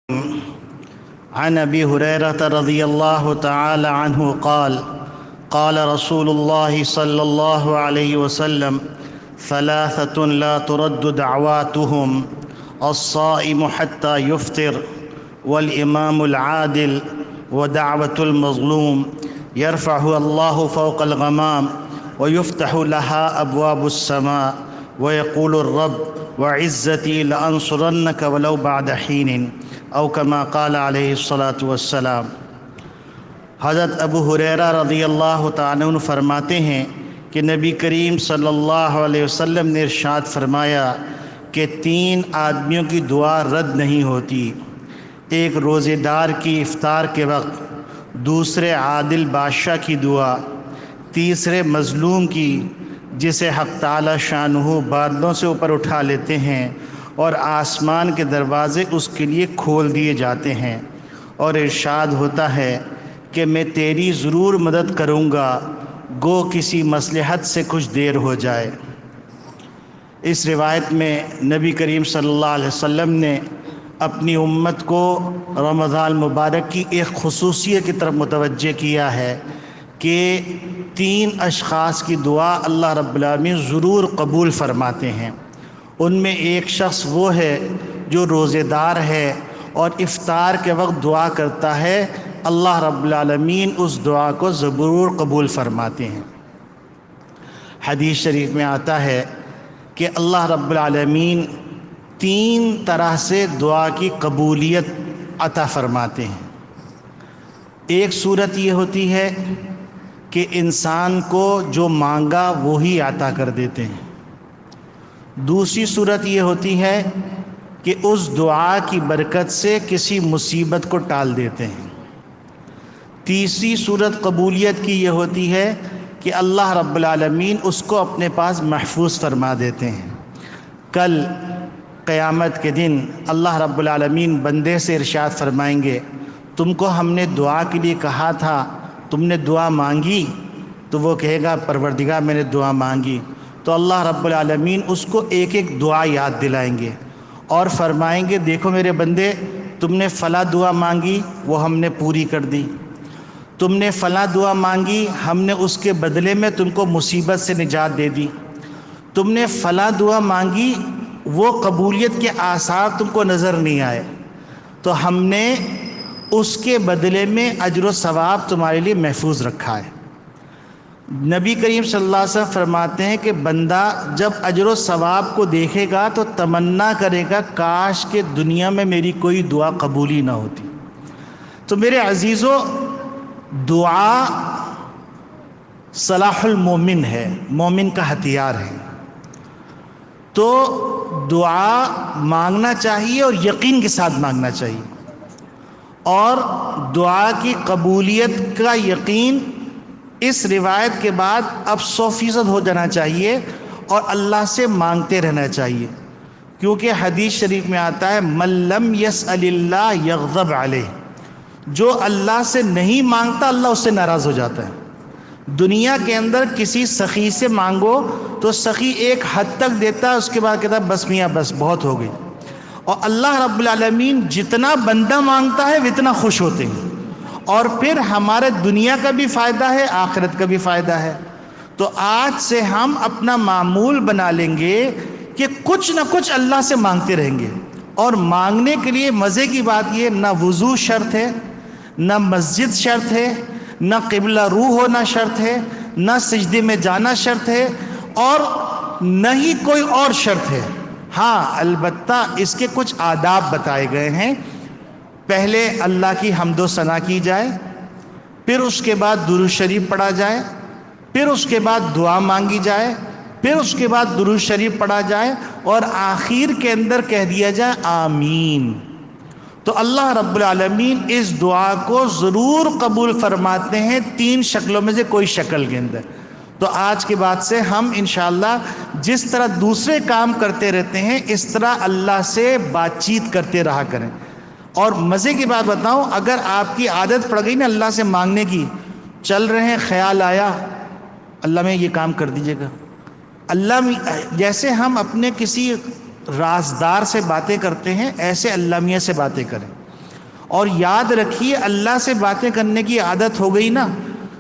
عن أبي هريرة رضي الله تعالى عنه قال قال رسول الله صلى الله عليه وسلم ثلاثة لا ترد دعواتهم الصائم حتى يفطر والإمام العادل ودعوة المظلوم يرفعها الله فوق الغمام ويفتح لها أبواب السماء ويقول الرب وعزتي لأنصرنك ولو بعد حين او کما قال علیہ الصلاۃ والسلام۔ حضرت ابو ہریرہ رضی اللہ تعالیٰ عنہ فرماتے ہیں کہ نبی کریم صلی اللہ علیہ وسلم نے ارشاد فرمایا کہ 3 آدمیوں کی دعا رد نہیں ہوتی، ایک روزے دار کی افطار کے وقت، دوسرے عادل بادشاہ کی دعا، تیسرے مظلوم کی جسے حق تعالی شانہ بادلوں سے اوپر اٹھا لیتے ہیں اور آسمان کے دروازے اس کے لیے کھول دیے جاتے ہیں، اور ارشاد ہوتا ہے کہ میں تیری ضرور مدد کروں گا گو کسی مصلحت سے کچھ دیر ہو جائے۔ اس روایت میں نبی کریم صلی اللہ علیہ وسلم نے اپنی امت کو رمضان مبارک کی ایک خصوصیت کی طرف متوجہ کیا ہے کہ 3 اشخاص کی دعا اللہ رب العالمین ضرور قبول فرماتے ہیں۔ ان میں ایک شخص وہ ہے جو روزے دار ہے اور افطار کے وقت دعا کرتا ہے، اللہ رب العالمین اس دعا کو ضرور قبول فرماتے ہیں۔ حدیث شریف میں آتا ہے کہ اللہ رب العالمین 3 طرح سے دعا کی قبولیت عطا فرماتے ہیں۔ ایک صورت یہ ہوتی ہے کہ انسان کو جو مانگا وہی عطا کر دیتے ہیں۔ دوسری صورت یہ ہوتی ہے کہ اس دعا کی برکت سے کسی مصیبت کو ٹال دیتے ہیں۔ تیسری صورت قبولیت کی یہ ہوتی ہے کہ اللہ رب العالمین اس کو اپنے پاس محفوظ فرما دیتے ہیں۔ کل قیامت کے دن اللہ رب العالمین بندے سے ارشاد فرمائیں گے، تم کو ہم نے دعا کے لیے کہا تھا، تم نے دعا مانگی؟ تو وہ کہے گا پروردگار میں نے دعا مانگی۔ تو اللہ رب العالمین اس کو ایک ایک دعا یاد دلائیں گے اور فرمائیں گے، دیکھو میرے بندے، تم نے فلاں دعا مانگی، وہ ہم نے پوری کر دی۔ تم نے فلاں دعا مانگی، ہم نے اس کے بدلے میں تم کو مصیبت سے نجات دے دی۔ تم نے فلاں دعا مانگی، وہ قبولیت کے آثار تم کو نظر نہیں آئے، تو ہم نے اس کے بدلے میں اجر و ثواب تمہارے لیے محفوظ رکھا ہے۔ نبی کریم صلی اللہ علیہ وسلم فرماتے ہیں کہ بندہ جب اجر و ثواب کو دیکھے گا تو تمنا کرے گا کاش کہ دنیا میں میری کوئی دعا قبول ہی نہ ہوتی۔ تو میرے عزیزو، دعا صلاح المومن ہے، مومن کا ہتھیار ہے۔ تو دعا مانگنا چاہیے اور یقین کے ساتھ مانگنا چاہیے، اور دعا کی قبولیت کا یقین اس روایت کے بعد اب 100% ہو جانا چاہیے اور اللہ سے مانگتے رہنا چاہیے، کیونکہ حدیث شریف میں آتا ہے من لم یسأل اللہ یغضب علیہ، جو اللہ سے نہیں مانگتا اللہ اس سے ناراض ہو جاتا ہے۔ دنیا کے اندر کسی سخی سے مانگو تو سخی ایک حد تک دیتا ہے، اس کے بعد کہتا ہے بس میاں بس بہت ہو گئی، اور اللہ رب العالمین جتنا بندہ مانگتا ہے اتنا خوش ہوتے ہیں، اور پھر ہمارے دنیا کا بھی فائدہ ہے، آخرت کا بھی فائدہ ہے۔ تو آج سے ہم اپنا معمول بنا لیں گے کہ کچھ نہ کچھ اللہ سے مانگتے رہیں گے، اور مانگنے کے لیے مزے کی بات یہ، نہ وضو شرط ہے، نہ مسجد شرط ہے، نہ قبلہ رو ہونا شرط ہے، نہ سجدے میں جانا شرط ہے، اور نہ ہی کوئی اور شرط ہے۔ ہاں البتہ اس کے کچھ آداب بتائے گئے ہیں۔ پہلے اللہ کی حمد و ثنا کی جائے، پھر اس کے بعد درود شریف پڑھا جائے، پھر اس کے بعد دعا مانگی جائے، پھر اس کے بعد درود شریف پڑھا جائے، اور آخر کے اندر کہہ دیا جائے آمین۔ تو اللہ رب العالمین اس دعا کو ضرور قبول فرماتے ہیں 3 شکلوں میں سے کوئی شکل کے اندر۔ تو آج کے بعد سے ہم انشاءاللہ جس طرح دوسرے کام کرتے رہتے ہیں اس طرح اللہ سے بات چیت کرتے رہا کریں۔ اور مزے کی بات بتاؤں، اگر آپ کی عادت پڑ گئی نا اللہ سے مانگنے کی، چل رہے ہیں خیال آیا اللہ میں یہ کام کر دیجیے گا، اللہ جیسے ہم اپنے کسی رازدار سے باتیں کرتے ہیں ایسے اللہ میاں سے باتیں کریں۔ اور یاد رکھیے اللہ سے باتیں کرنے کی عادت ہو گئی نا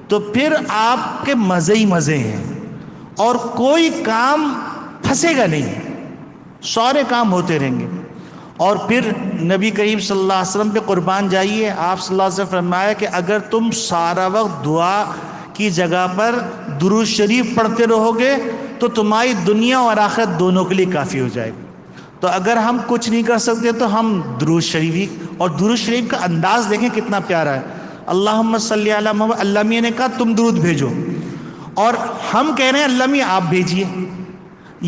تو پھر آپ کے مزے ہی مزے ہیں اور کوئی کام پھنسے گا نہیں، سارے کام ہوتے رہیں گے۔ اور پھر نبی کریم صلی اللہ علیہ وسلم پہ قربان جائیے، آپ صلی اللہ علیہ وسلم فرمایا کہ اگر تم سارا وقت دعا کی جگہ پر درود شریف پڑھتے رہو گے تو تمہاری دنیا اور آخرت دونوں کے لیے کافی ہو جائے گی۔ تو اگر ہم کچھ نہیں کر سکتے تو ہم درود شریف ہی، اور درود شریف کا انداز دیکھیں کتنا پیارا ہے۔ اللہم صلی علی محمد، اللہ میاں نے کہا تم درود بھیجو، اور ہم کہہ رہے ہیں اللہ میاں آپ بھیجیے۔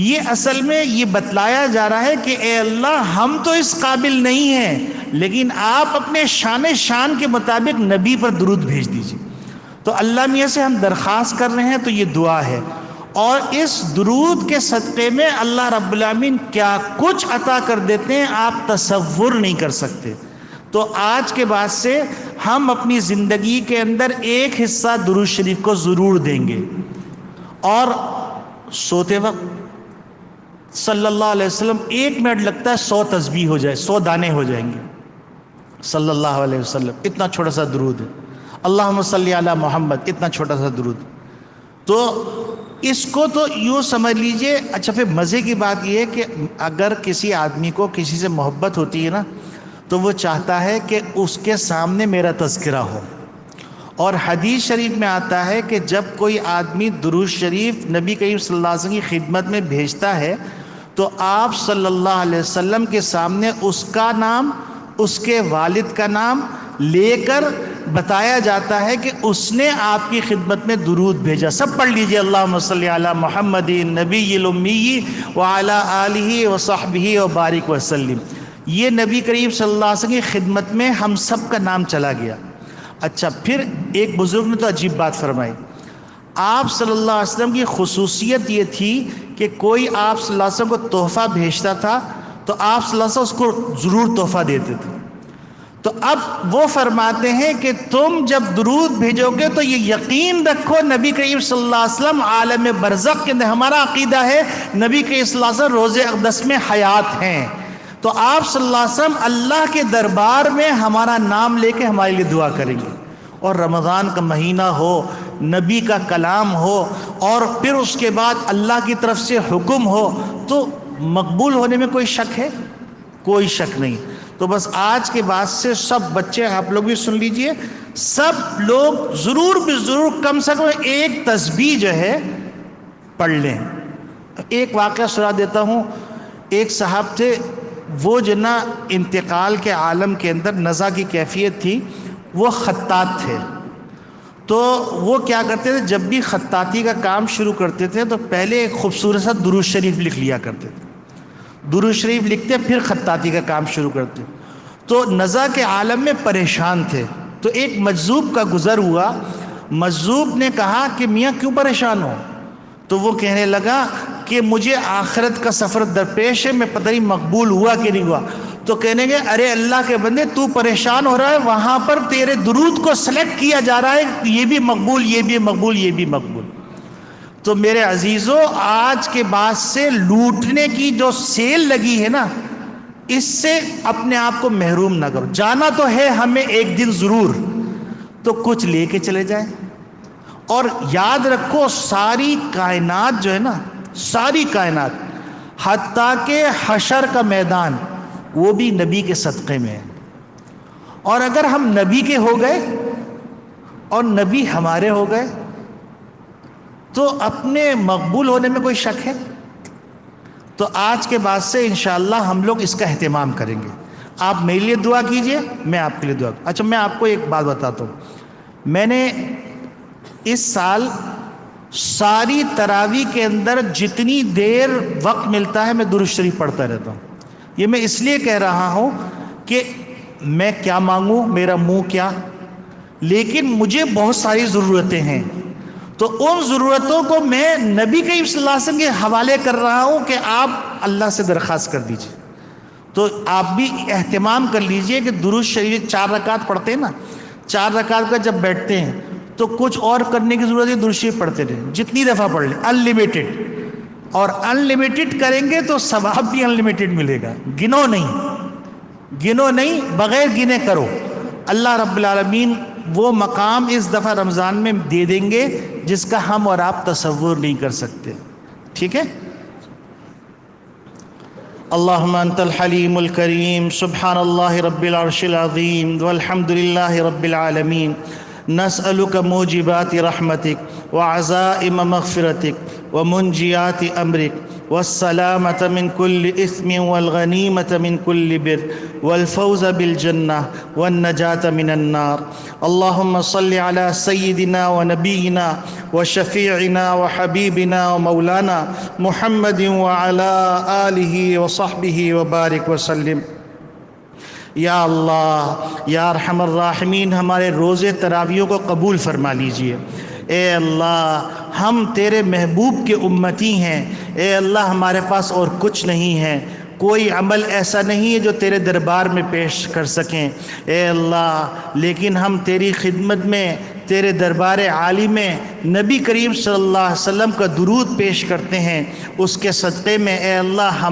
یہ اصل میں یہ بتلایا جا رہا ہے کہ اے اللہ ہم تو اس قابل نہیں ہیں، لیکن آپ اپنے شان کے مطابق نبی پر درود بھیج دیجیے۔ تو اللہ میاں سے ہم درخواست کر رہے ہیں تو یہ دعا ہے، اور اس درود کے صدقے میں اللہ رب العالمین کیا کچھ عطا کر دیتے ہیں آپ تصور نہیں کر سکتے۔ تو آج کے بعد سے ہم اپنی زندگی کے اندر ایک حصہ درود شریف کو ضرور دیں گے، اور سوتے وقت صلی اللہ علیہ وسلم 1 منٹ لگتا ہے 100 تسبیح ہو جائے، 100 دانے ہو جائیں گے صلی اللہ علیہ وسلم، اتنا چھوٹا سا درود ہے۔ اللہم صلی علی محمد، اتنا چھوٹا سا درود۔ تو اس کو تو یوں سمجھ لیجئے۔ اچھا پھر مزے کی بات یہ ہے کہ اگر کسی آدمی کو کسی سے محبت ہوتی ہے نا تو وہ چاہتا ہے کہ اس کے سامنے میرا تذکرہ ہو، اور حدیث شریف میں آتا ہے کہ جب کوئی آدمی درود شریف نبی کریم صلی اللہ علیہ وسلم کی خدمت میں بھیجتا ہے تو آپ صلی اللہ علیہ وسلم کے سامنے اس کا نام، اس کے والد کا نام لے کر بتایا جاتا ہے کہ اس نے آپ کی خدمت میں درود بھیجا۔ سب پڑھ لیجئے، اللہم صلی علی محمد نبی الامی وعلی آلہ وصحبہ وبارک وسلم۔ یہ نبی کریم صلی اللہ علیہ وسلم کی خدمت میں ہم سب کا نام چلا گیا۔ اچھا پھر ایک بزرگ نے تو عجیب بات فرمائی، آپ صلی اللہ علیہ وسلم کی خصوصیت یہ تھی کہ کوئی آپ صلی اللہ علیہ وسلم کو تحفہ بھیجتا تھا تو آپ صلی اللہ علیہ وسلم اس کو ضرور تحفہ دیتے تھے۔ تو اب وہ فرماتے ہیں کہ تم جب درود بھیجو گے تو یہ یقین رکھو نبی کریم صلی اللہ علیہ وسلم عالم برزخ کے اندر، ہمارا عقیدہ ہے نبی کریم صلی اللہ علیہ وسلم روضہ اقدس میں حیات ہیں، تو آپ صلی اللہ علیہ وسلم اللہ کے دربار میں ہمارا نام لے کے ہمارے لیے دعا کریں گے۔ اور رمضان کا مہینہ ہو، نبی کا کلام ہو، اور پھر اس کے بعد اللہ کی طرف سے حکم ہو، تو مقبول ہونے میں کوئی شک ہے؟ کوئی شک نہیں۔ تو بس آج کے بعد سے سب بچے، آپ لوگ بھی سن لیجئے، سب لوگ ضرور بھی ضرور کم سے کم ایک تسبیح جو ہے پڑھ لیں۔ ایک واقعہ سنا دیتا ہوں۔ ایک صاحب تھے، وہ جنا انتقال کے عالم کے اندر نزع کی کیفیت تھی، وہ خطاط تھے۔ تو وہ کیا کرتے تھے، جب بھی خطاطی کا کام شروع کرتے تھے تو پہلے ایک خوبصورت سا درود شریف لکھ لیا کرتے تھے، درود شریف لکھتے پھر خطاطی کا کام شروع کرتے۔ تو نزع کے عالم میں پریشان تھے، تو ایک مجذوب کا گزر ہوا۔ مجذوب نے کہا کہ میاں کیوں پریشان ہو؟ تو وہ کہنے لگا کہ مجھے آخرت کا سفر درپیش ہے، میں پتہ نہیں مقبول ہوا کہ نہیں ہوا۔ تو کہنے گے ارے اللہ کے بندے تو پریشان ہو رہا ہے، وہاں پر تیرے درود کو سلیکٹ کیا جا رہا ہے، یہ بھی مقبول، یہ بھی مقبول، یہ بھی مقبول۔ تو میرے عزیزو، آج کے بعد سے لوٹنے کی جو سیل لگی ہے نا، اس سے اپنے آپ کو محروم نہ کرو۔ جانا تو ہے ہمیں ایک دن ضرور، تو کچھ لے کے چلے جائیں۔ اور یاد رکھو ساری کائنات جو ہے نا، ساری کائنات حتیٰ کہ حشر کا میدان وہ بھی نبی کے صدقے میں ہے۔ اور اگر ہم نبی کے ہو گئے اور نبی ہمارے ہو گئے تو اپنے مقبول ہونے میں کوئی شک ہے؟ تو آج کے بعد سے انشاءاللہ ہم لوگ اس کا اہتمام کریں گے۔ آپ میرے لیے دعا کیجئے، میں آپ کے لیے دعا۔ اچھا میں آپ کو ایک بات بتاتا ہوں، میں نے اس سال ساری تراویح کے اندر جتنی دیر وقت ملتا ہے میں درود شریف پڑھتا رہتا ہوں۔ یہ میں اس لیے کہہ رہا ہوں کہ میں کیا مانگوں، میرا منہ کیا، لیکن مجھے بہت ساری ضرورتیں ہیں، تو ان ضرورتوں کو میں نبی کریم صلی اللہ علیہ وسلم کے حوالے کر رہا ہوں کہ آپ اللہ سے درخواست کر دیجئے۔ تو آپ بھی اہتمام کر لیجئے کہ درود شریف 4 رکعت پڑھتے ہیں نا، 4 رکعت کا جب بیٹھتے ہیں تو کچھ اور کرنے کی ضرورت ہے، درود شریف پڑھتے رہیں، جتنی دفعہ پڑھ لیں، انلیمیٹڈ۔ اور انلیمیٹڈ کریں گے تو ثواب بھی انلیمیٹڈ ملے گا، گنو نہیں، بغیر گنے کرو۔ اللہ رب العالمین وہ مقام اس دفعہ رمضان میں دے دیں گے جس کا ہم اور آپ تصور نہیں کر سکتے. ٹھیک ہے. اللہم انت الحلیم الکریم سبحان اللہ رب العرش العظیم والحمد للہ رب العالمین. نسألک موجبات رحمتک وعزائم مغفرتک ومنجیات امرک والسلامة من كل إثم والغنيمة من كل بر والفوز بالجنة والنجاة من النار. اللهم صل على سيدنا ونبينا وشفيعنا وحبيبنا ومولانا محمد وعلى آله وصحبه وبارك وسلم. یا اللہ یا ارحم الراحمین ہمارے روزے تراویحوں کو قبول فرما لیجئے. اے اللہ ہم تیرے محبوب کے امتی ہیں. اے اللہ ہمارے پاس اور کچھ نہیں ہے، کوئی عمل ایسا نہیں ہے جو تیرے دربار میں پیش کر سکیں. اے اللہ لیکن ہم تیری خدمت میں تیرے دربار عالی میں نبی کریم صلی اللہ علیہ وسلم کا درود پیش کرتے ہیں. اس کے صدقے میں اے اللہ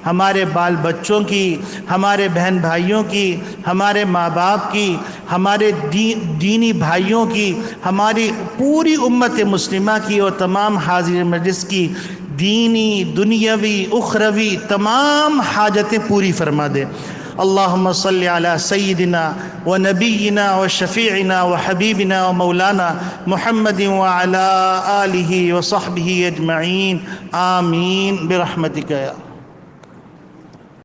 ہمارے بال بچوں کی، ہمارے بہن بھائیوں کی، ہمارے ماں باپ کی، ہمارے دینی بھائیوں کی، ہماری پوری امت مسلمہ کی اور تمام حاضر مجلس کی دینی، دنیاوی، اخروی تمام حاجتیں پوری فرما دے. اللہم صلی علی سیدنا و نبینا و شفیعنا و حبیبنا و مولانا محمد وعلی آلہ و صحبہ اجمعین. آمین برحمتک یا